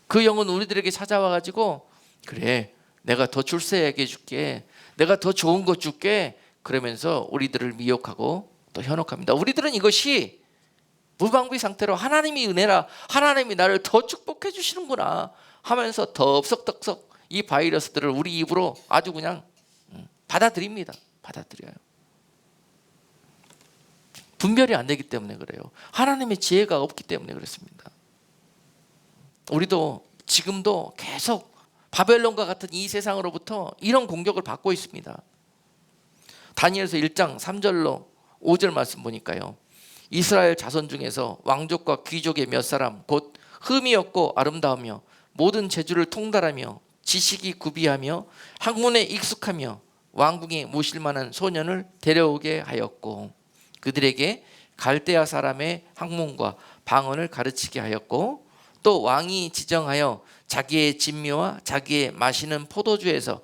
그 영은 우리들에게 찾아와 가지고 그래, 내가 더 출세하게 해줄게, 내가 더 좋은 것 줄게, 그러면서 우리들을 미혹하고 또 현혹합니다. 우리들은 이것이 무방비 상태로 하나님이 은혜라, 하나님이 나를 더 축복해 주시는구나 하면서 덥석덥석 이 바이러스들을 우리 입으로 아주 그냥 받아들입니다. 받아들여요. 분별이 안 되기 때문에 그래요. 하나님의 지혜가 없기 때문에 그렇습니다. 우리도 지금도 계속 바벨론과 같은 이 세상으로부터 이런 공격을 받고 있습니다. 다니엘서 1장 3절로 5절 말씀 보니까요, 이스라엘 자손 중에서 왕족과 귀족의 몇 사람 곧 흠이 없고 아름다우며 모든 재주를 통달하며 지식이 구비하며 학문에 익숙하며 왕궁에 모실 만한 소년을 데려오게 하였고, 그들에게 갈대아 사람의 학문과 방언을 가르치게 하였고, 또 왕이 지정하여 자기의 진미와 자기의 마시는 포도주에서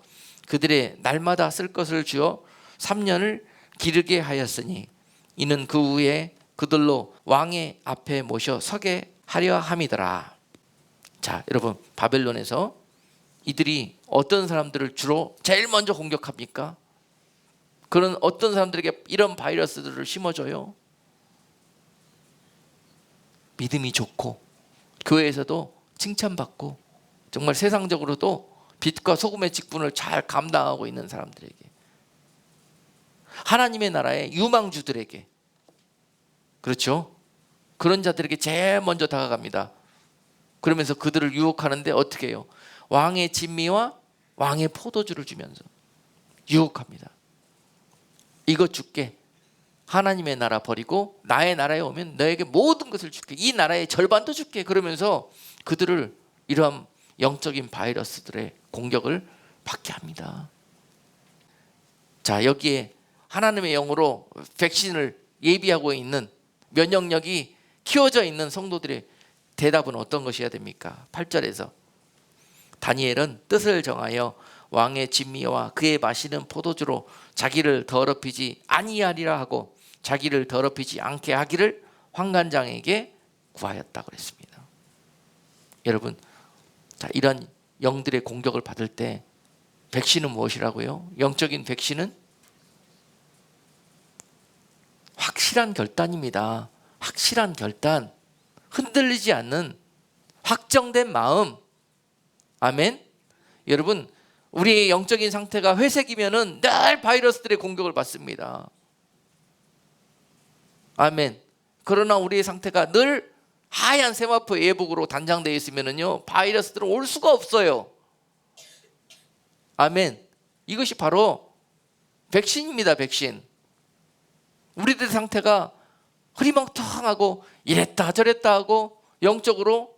그들의 날마다 쓸 것을 주어 3년을 기르게 하였으니, 이는 그 후에 그들로 왕의 앞에 모셔 서게 하려 함이더라. 자, 여러분, 바벨론에서 이들이 어떤 사람들을 주로 제일 먼저 공격합니까? 그런 어떤 사람들에게 이런 바이러스들을 심어줘요? 믿음이 좋고 교회에서도 칭찬받고 정말 세상적으로도 빛과 소금의 직분을 잘 감당하고 있는 사람들에게, 하나님의 나라의 유망주들에게, 그렇죠? 그런 자들에게 제일 먼저 다가갑니다. 그러면서 그들을 유혹하는데 어떻게 해요? 왕의 진미와 왕의 포도주를 주면서 유혹합니다. 이것 줄게, 하나님의 나라 버리고 나의 나라에 오면 너에게 모든 것을 줄게, 이 나라의 절반도 줄게, 그러면서 그들을 이러한 영적인 바이러스들의 공격을 받게 합니다. 자, 여기에 하나님의 영으로 백신을 예비하고 있는, 면역력이 키워져 있는 성도들의 대답은 어떤 것이어야 됩니까? 8절에서 다니엘은 뜻을 정하여 왕의 진미와 그의 마시는 포도주로 자기를 더럽히지 아니하리라 하고 자기를 더럽히지 않게 하기를 환관장에게 구하였다 그랬습니다. 여러분, 자, 이런 영들의 공격을 받을 때 백신은 무엇이라고요? 영적인 백신은 확실한 결단입니다. 확실한 결단, 흔들리지 않는 확정된 마음. 아멘. 여러분, 우리의 영적인 상태가 회색이면은 늘 바이러스들의 공격을 받습니다. 아멘. 그러나 우리의 상태가 늘 하얀 세마포 예복으로 단장되어 있으면은요, 바이러스들은 올 수가 없어요. 아멘. 이것이 바로 백신입니다. 백신. 우리들의 상태가 흐리멍텅하고 이랬다 저랬다 하고 영적으로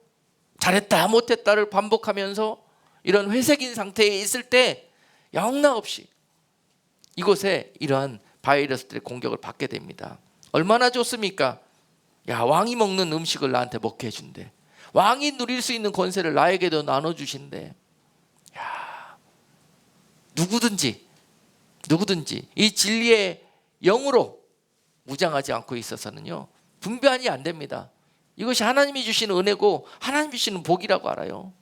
잘했다 못했다를 반복하면서 이런 회색인 상태에 있을 때 영락없이 이곳에 이러한 바이러스들의 공격을 받게 됩니다. 얼마나 좋습니까? 야, 왕이 먹는 음식을 나한테 먹게 해준대. 왕이 누릴 수 있는 권세를 나에게도 나눠주신대. 야, 누구든지 이 진리의 영으로 무장하지 않고 있어서는요, 분별이 안 됩니다. 이것이 하나님이 주시는 은혜고 하나님이 주시는 복이라고 알아요.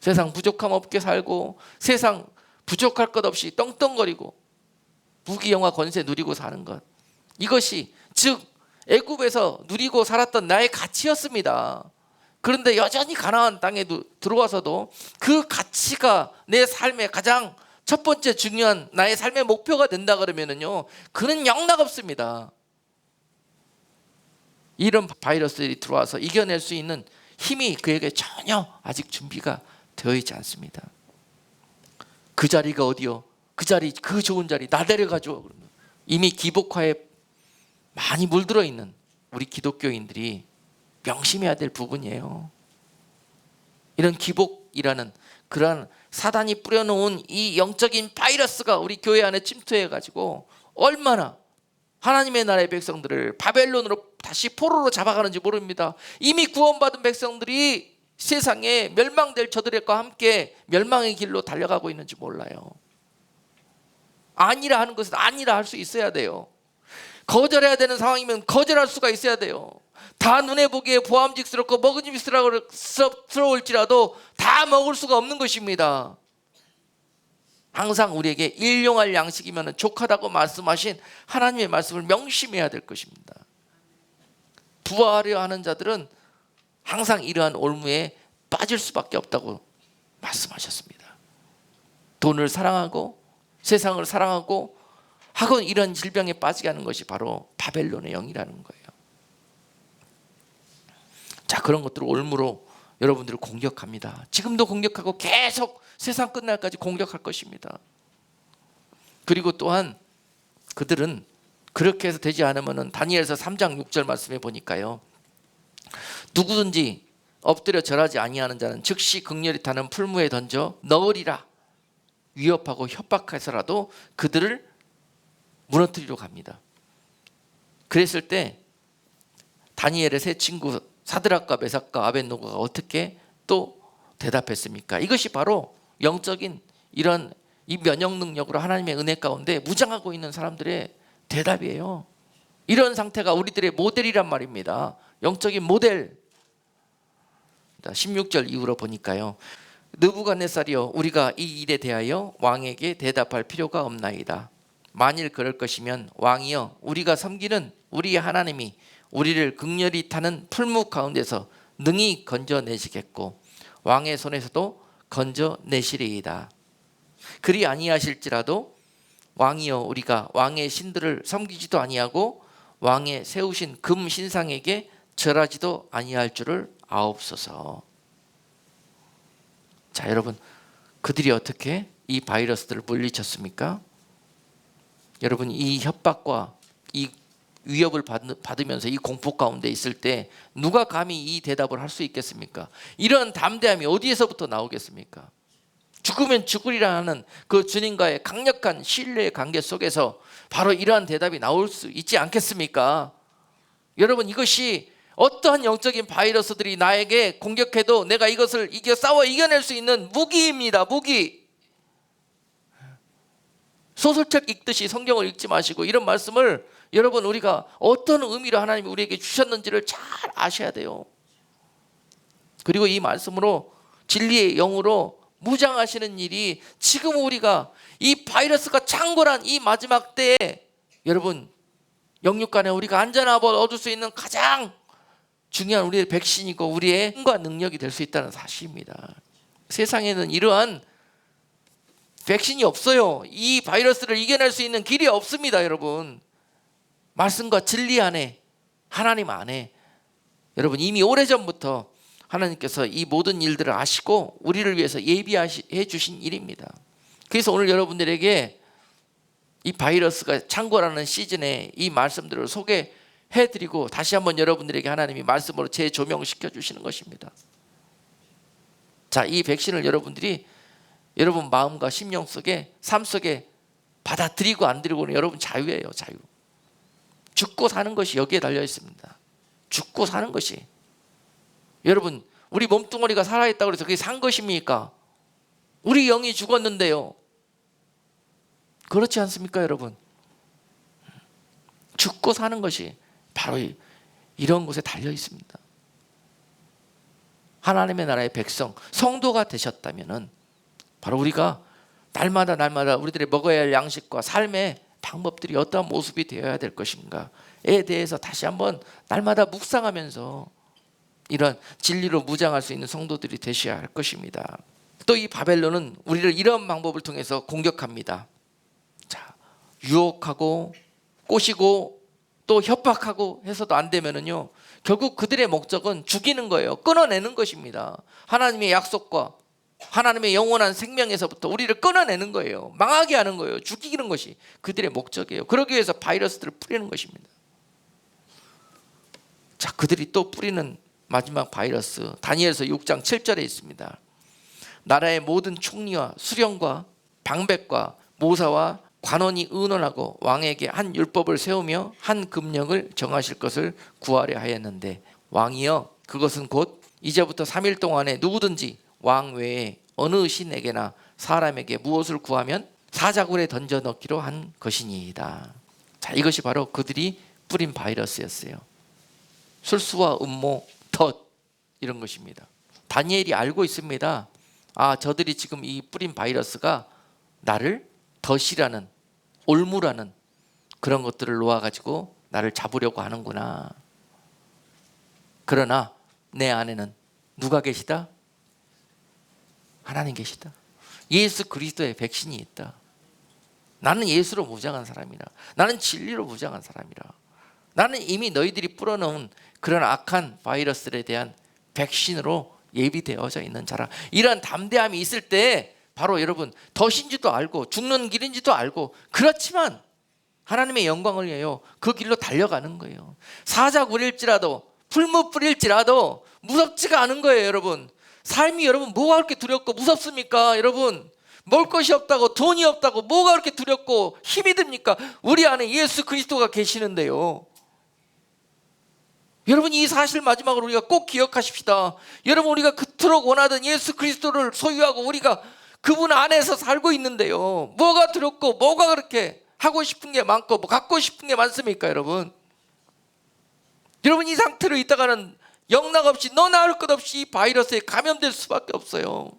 세상 부족함 없게 살고 세상 부족할 것 없이 떵떵거리고 무기 영화 권세 누리고 사는 것, 이것이 즉 애굽에서 누리고 살았던 나의 가치였습니다. 그런데 여전히 가나안 땅에 들어와서도 그 가치가 내 삶의 가장 첫 번째 중요한 나의 삶의 목표가 된다 그러면은요, 그는 영락 없습니다. 이런 바이러스들이 들어와서 이겨낼 수 있는 힘이 그에게 전혀 아직 준비가 되어 있지 않습니다. 그 자리가 어디요? 그 자리, 그 좋은 자리 나 데려가줘. 이미 기복화에 많이 물들어 있는 우리 기독교인들이 명심해야 될 부분이에요. 이런 기복이라는 그러한 사단이 뿌려놓은 이 영적인 바이러스가 우리 교회 안에 침투해가지고 얼마나 하나님의 나라의 백성들을 바벨론으로 다시 포로로 잡아가는지 모릅니다. 이미 구원받은 백성들이 세상에 멸망될 저들과 함께 멸망의 길로 달려가고 있는지 몰라요. 아니라 하는 것은 아니라 할 수 있어야 돼요. 거절해야 되는 상황이면 거절할 수가 있어야 돼요. 다 눈에 보기에 보암직스럽고 먹음직스러울지라도 다 먹을 수가 없는 것입니다. 항상 우리에게 일용할 양식이면 족하다고 말씀하신 하나님의 말씀을 명심해야 될 것입니다. 부하려 하는 자들은 항상 이러한 올무에 빠질 수밖에 없다고 말씀하셨습니다. 돈을 사랑하고 세상을 사랑하고 하고 이런 질병에 빠지게 하는 것이 바로 바벨론의 영이라는 거예요. 자, 그런 것들을 올무로 여러분들을 공격합니다. 지금도 공격하고 계속 세상 끝날까지 공격할 것입니다. 그리고 또한 그들은 그렇게 해서 되지 않으면 다니엘서 3장 6절 말씀에 보니까요, 누구든지 엎드려 절하지 아니하는 자는 즉시 극렬히 타는 풀무에 던져 넣으리라. 위협하고 협박해서라도 그들을 무너뜨리러 갑니다. 그랬을 때 다니엘의 세 친구 사드락과 메삭과 아벳노고가 어떻게 또 대답했습니까? 이것이 바로 영적인 이런 이 면역 능력으로 하나님의 은혜 가운데 무장하고 있는 사람들의 대답이에요. 이런 상태가 우리들의 모델이란 말입니다. 영적인 모델. 16절 이후로 보니까요, 느부갓네살이여, 우리가 이 일에 대하여 왕에게 대답할 필요가 없나이다. 만일 그럴 것이면 왕이여, 우리가 섬기는 우리의 하나님이 우리를 극렬히 타는 풀무 가운데서 능히 건져내시겠고 왕의 손에서도 건져내시리이다. 그리 아니하실지라도 왕이여, 우리가 왕의 신들을 섬기지도 아니하고 왕의 세우신 금 신상에게 절하지도 아니할 줄을 아옵소서. 자, 여러분, 그들이 어떻게 이 바이러스들을 물리쳤습니까? 여러분, 이 협박과 이 위협을 받으면서 이 공포 가운데 있을 때 누가 감히 이 대답을 할 수 있겠습니까? 이런 담대함이 어디에서부터 나오겠습니까? 죽으면 죽으리라는 그 주님과의 강력한 신뢰의 관계 속에서 바로 이러한 대답이 나올 수 있지 않겠습니까? 여러분, 이것이 어떠한 영적인 바이러스들이 나에게 공격해도 내가 이것을 싸워 이겨낼 수 있는 무기입니다. 무기. 소설책 읽듯이 성경을 읽지 마시고 이런 말씀을 여러분, 우리가 어떤 의미로 하나님이 우리에게 주셨는지를 잘 아셔야 돼요. 그리고 이 말씀으로 진리의 영으로 무장하시는 일이 지금 우리가 이 바이러스가 창궐한 이 마지막 때에 여러분, 영육간에 우리가 안전함을 얻을 수 있는 가장 중요한 우리의 백신이고 우리의 힘과 능력이 될 수 있다는 사실입니다. 세상에는 이러한 백신이 없어요. 이 바이러스를 이겨낼 수 있는 길이 없습니다. 여러분, 말씀과 진리 안에, 하나님 안에 여러분 이미 오래전부터 하나님께서 이 모든 일들을 아시고 우리를 위해서 예비해 주신 일입니다. 그래서 오늘 여러분들에게 이 바이러스가 창궐하는 시즌에 이 말씀들을 소개해드리고 다시 한번 여러분들에게 하나님이 말씀으로 재조명시켜 주시는 것입니다. 자, 이 백신을 여러분들이 여러분 마음과 심령 속에, 삶 속에 받아들이고 안 드리고는 여러분 자유예요. 자유. 죽고 사는 것이 여기에 달려 있습니다. 죽고 사는 것이. 여러분, 우리 몸뚱어리가 살아있다고 해서 그게 산 것입니까? 우리 영이 죽었는데요. 그렇지 않습니까, 여러분? 죽고 사는 것이 바로 이런 곳에 달려 있습니다. 하나님의 나라의 백성, 성도가 되셨다면은 바로 우리가 날마다 우리들이 먹어야 할 양식과 삶의 방법들이 어떠한 모습이 되어야 될 것인가에 대해서 다시 한번 날마다 묵상하면서 이런 진리로 무장할 수 있는 성도들이 되셔야 할 것입니다. 또 이 바벨론은 우리를 이런 방법을 통해서 공격합니다. 자, 유혹하고 꼬시고 또 협박하고 해서도 안 되면은요, 결국 그들의 목적은 죽이는 거예요. 끊어내는 것입니다. 하나님의 약속과 하나님의 영원한 생명에서부터 우리를 끊어내는 거예요. 망하게 하는 거예요. 죽이는 것이 그들의 목적이에요. 그러기 위해서 바이러스들을 뿌리는 것입니다. 자, 그들이 또 뿌리는 마지막 바이러스, 다니엘서 6장 7절에 있습니다. 나라의 모든 총리와 수령과 방백과 모사와 관원이 의논하고 왕에게 한 율법을 세우며 한 금령을 정하실 것을 구하려 하였는데, 왕이여, 그것은 곧 이제부터 3일 동안에 누구든지 왕 외에 어느 신에게나 사람에게 무엇을 구하면 사자굴에 던져 넣기로 한 것이니이다. 자, 이것이 바로 그들이 뿌린 바이러스였어요. 술수와 음모, 덫, 이런 것입니다. 다니엘이 알고 있습니다. 아, 저들이 지금 이 뿌린 바이러스가 나를 덫이라는, 올무라는 그런 것들을 놓아가지고 나를 잡으려고 하는구나. 그러나 내 안에는 누가 계시다? 하나님 계시다. 예수 그리스도의 백신이 있다. 나는 예수로 무장한 사람이라. 나는 진리로 무장한 사람이라. 나는 이미 너희들이 뿌려놓은 그런 악한 바이러스에 대한 백신으로 예비되어져 있는 자라. 이런 담대함이 있을 때 바로 여러분, 덫인지도 알고 죽는 길인지도 알고, 그렇지만 하나님의 영광을 위하여 그 길로 달려가는 거예요. 사자굴일지라도 풀무불일지라도 무섭지가 않은 거예요. 여러분, 삶이 여러분 뭐가 그렇게 두렵고 무섭습니까? 여러분, 먹을 것이 없다고, 돈이 없다고 뭐가 그렇게 두렵고 힘이 듭니까? 우리 안에 예수 그리스도가 계시는데요. 여러분, 이 사실 마지막으로 우리가 꼭 기억하십시다. 여러분, 우리가 그토록 원하던 예수 그리스도를 소유하고 우리가 그분 안에서 살고 있는데요, 뭐가 두렵고 뭐가 그렇게 하고 싶은 게 많고 뭐 갖고 싶은 게 많습니까? 여러분, 이 상태로 있다가는 영락없이 너 나을 것 없이 이 바이러스에 감염될 수밖에 없어요.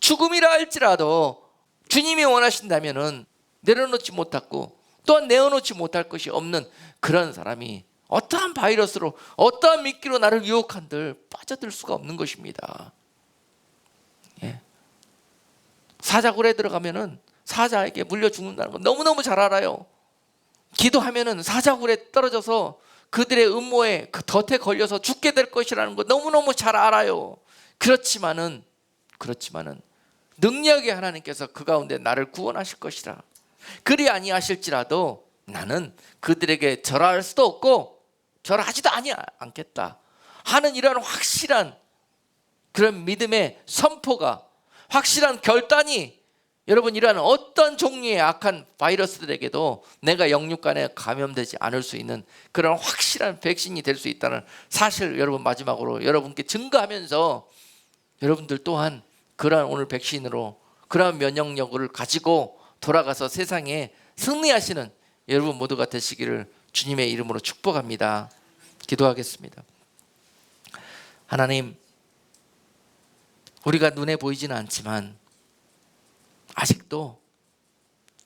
죽음이라 할지라도 주님이 원하신다면은 내려놓지 못하고 또한 내어놓지 못할 것이 없는 그런 사람이 어떠한 바이러스로, 어떠한 미끼로 나를 유혹한들 빠져들 수가 없는 것입니다. 예. 사자굴에 들어가면은 사자에게 물려 죽는다는 거 너무너무 잘 알아요. 기도하면은 사자굴에 떨어져서 그들의 음모에, 그 덫에 걸려서 죽게 될 것이라는 거 너무너무 잘 알아요. 그렇지만은 능력의 하나님께서 그 가운데 나를 구원하실 것이라. 그리 아니하실지라도 나는 그들에게 절할 수도 없고 절하지도 않겠다 하는 이런 확실한 그런 믿음의 선포가, 확실한 결단이 여러분, 이러한 어떤 종류의 악한 바이러스들에게도 내가 영육간에 감염되지 않을 수 있는 그런 확실한 백신이 될 수 있다는 사실, 여러분 마지막으로 여러분께 증거하면서 여러분들 또한 그러한 오늘 백신으로 그러한 면역력을 가지고 돌아가서 세상에 승리하시는 여러분 모두가 되시기를 주님의 이름으로 축복합니다. 기도하겠습니다. 하나님, 우리가 눈에 보이지는 않지만 아직도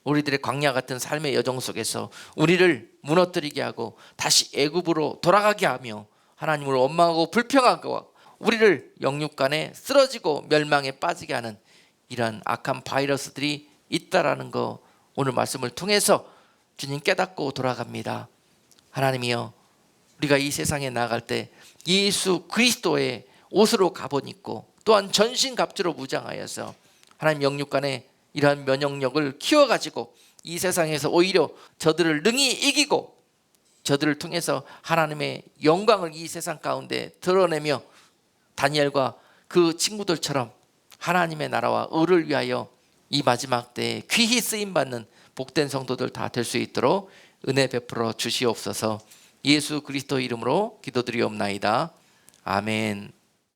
우리들의 광야 같은 삶의 여정 속에서 우리를 무너뜨리게 하고 다시 애굽으로 돌아가게 하며 하나님을 원망하고 불평하고 우리를 영육간에 쓰러지고 멸망에 빠지게 하는 이러한 악한 바이러스들이 있다라는 거 오늘 말씀을 통해서 주님 깨닫고 돌아갑니다. 하나님이여, 우리가 이 세상에 나아갈 때 예수 그리스도의 옷으로 갑옷 입고 또한 전신갑주로 무장하여서 하나님 영육간에 이러한 면역력을 키워가지고 이 세상에서 오히려 저들을 능히 이기고 저들을 통해서 하나님의 영광을 이 세상 가운데 드러내며 다니엘과 그 친구들처럼 하나님의 나라와 의를 위하여 이 마지막 때에 귀히 쓰임받는 복된 성도들 다 될 수 있도록 은혜 베풀어 주시옵소서. 예수 그리스도 이름으로 기도드리옵나이다. 아멘.